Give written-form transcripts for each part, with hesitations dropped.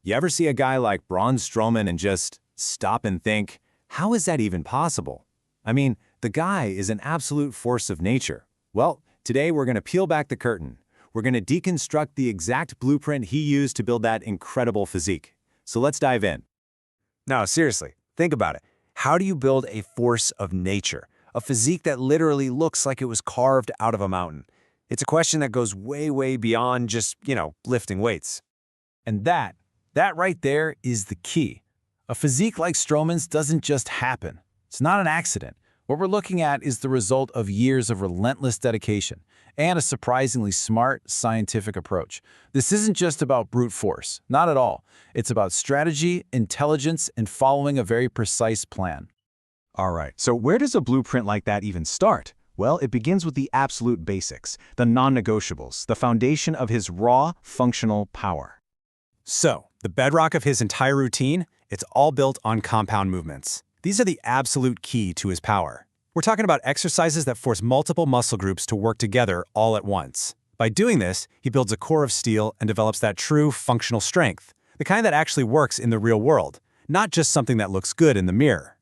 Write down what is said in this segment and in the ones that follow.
You ever see a guy like Braun Strowman and just stop and think, how is that even possible? I mean, the guy is an absolute force of nature. Well, today we're going to peel back the curtain. We're going to deconstruct the exact blueprint he used to build that incredible physique. So let's dive in. Now, seriously, think about it. How do you build a force of nature? A physique that literally looks like it was carved out of a mountain? It's a question that goes way, way beyond just, lifting weights. And that right there is the key. A physique like Strowman's doesn't just happen. It's not an accident. What we're looking at is the result of years of relentless dedication and a surprisingly smart, scientific approach. This isn't just about brute force, not at all. It's about strategy, intelligence, and following a very precise plan. All right, so where does a blueprint like that even start? Well, it begins with the absolute basics, the non-negotiables, the foundation of his raw, functional power. So, the bedrock of his entire routine, it's all built on compound movements. These are the absolute key to his power. We're talking about exercises that force multiple muscle groups to work together all at once. By doing this, he builds a core of steel and develops that true functional strength, the kind that actually works in the real world, not just something that looks good in the mirror.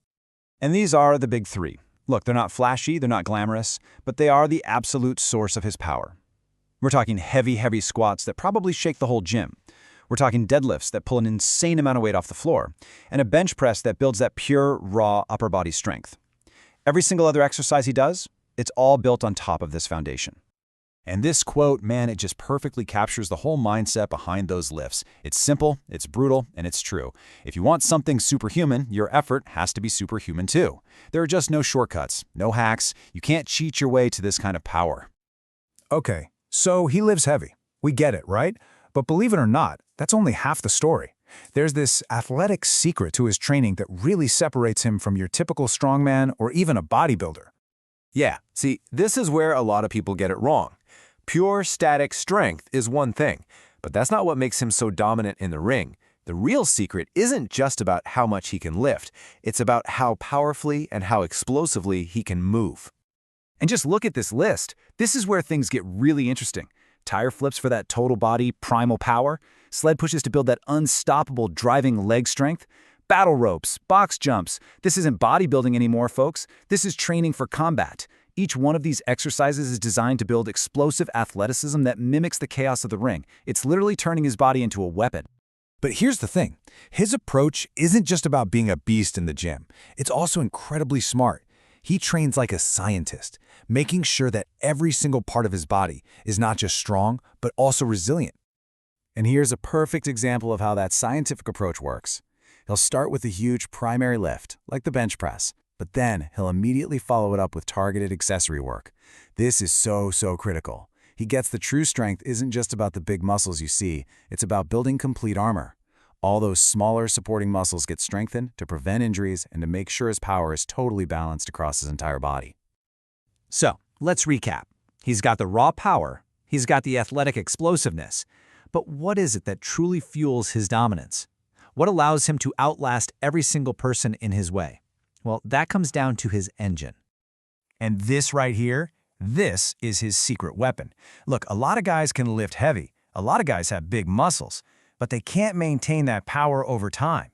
And these are the big three. Look, they're not flashy, they're not glamorous, but they are the absolute source of his power. We're talking heavy squats that probably shake the whole gym. We're talking deadlifts that pull an insane amount of weight off the floor, and a bench press that builds that pure, raw upper body strength. Every single other exercise he does, it's all built on top of this foundation. And this quote, man, it just perfectly captures the whole mindset behind those lifts. It's simple, it's brutal, and it's true. If you want something superhuman, your effort has to be superhuman too. There are just no shortcuts, no hacks. You can't cheat your way to this kind of power. Okay, so he lives heavy. We get it, right? But believe it or not, that's only half the story. There's this athletic secret to his training that really separates him from your typical strongman or even a bodybuilder. Yeah, see, this is where a lot of people get it wrong. Pure static strength is one thing, but that's not what makes him so dominant in the ring. The real secret isn't just about how much he can lift. It's about how powerfully and how explosively he can move. And just look at this list. This is where things get really interesting. Tire flips for that total body primal power, sled pushes to build that unstoppable driving leg strength, battle ropes, box jumps. This isn't bodybuilding anymore, folks. This is training for combat. Each one of these exercises is designed to build explosive athleticism that mimics the chaos of the ring. It's literally turning his body into a weapon. But here's the thing. His approach isn't just about being a beast in the gym. It's also incredibly smart. He trains like a scientist, making sure that every single part of his body is not just strong, but also resilient. And here's a perfect example of how that scientific approach works. He'll start with a huge primary lift, like the bench press, but then he'll immediately follow it up with targeted accessory work. This is so critical. He gets the true strength isn't just about the big muscles you see, it's about building complete armor. All those smaller supporting muscles get strengthened to prevent injuries and to make sure his power is totally balanced across his entire body. So, let's recap. He's got the raw power, he's got the athletic explosiveness, but what is it that truly fuels his dominance? What allows him to outlast every single person in his way? Well, that comes down to his engine. And this right here, this is his secret weapon. Look, a lot of guys can lift heavy. A lot of guys have big muscles, but they can't maintain that power over time.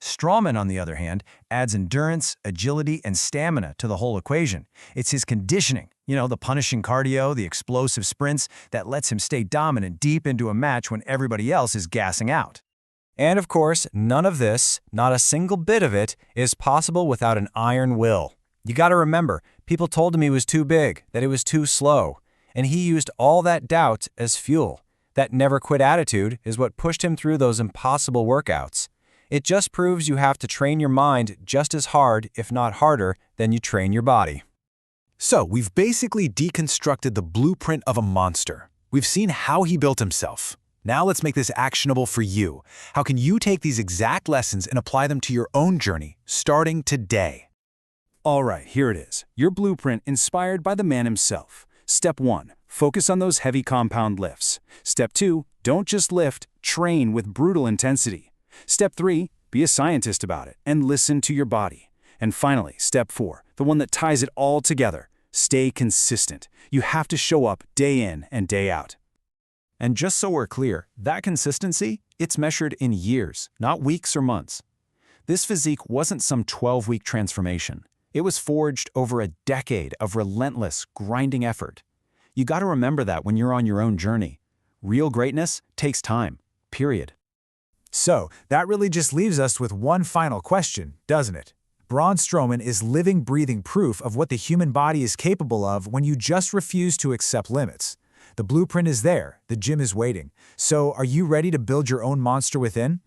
Strowman, on the other hand, adds endurance, agility, and stamina to the whole equation. It's his conditioning, the punishing cardio, the explosive sprints that lets him stay dominant deep into a match when everybody else is gassing out. And of course, none of this, not a single bit of it, is possible without an iron will. You gotta remember, people told him he was too big, that he was too slow, and he used all that doubt as fuel. That never-quit attitude is what pushed him through those impossible workouts. It just proves you have to train your mind just as hard, if not harder, than you train your body. So, we've basically deconstructed the blueprint of a monster. We've seen how he built himself. Now let's make this actionable for you. How can you take these exact lessons and apply them to your own journey, starting today? All right, here it is. Your blueprint inspired by the man himself. Step 1, focus on those heavy compound lifts. Step 2, don't just lift, train with brutal intensity. Step 3, be a scientist about it and listen to your body. And finally, step 4, the one that ties it all together, stay consistent. You have to show up day in and day out. And just so we're clear, that consistency, it's measured in years, not weeks or months. This physique wasn't some 12-week transformation. It was forged over a decade of relentless, grinding effort. You got to remember that when you're on your own journey. Real greatness takes time, period. So, that really just leaves us with one final question, doesn't it? Braun Strowman is living, breathing proof of what the human body is capable of when you just refuse to accept limits. The blueprint is there, the gym is waiting. So, are you ready to build your own monster within?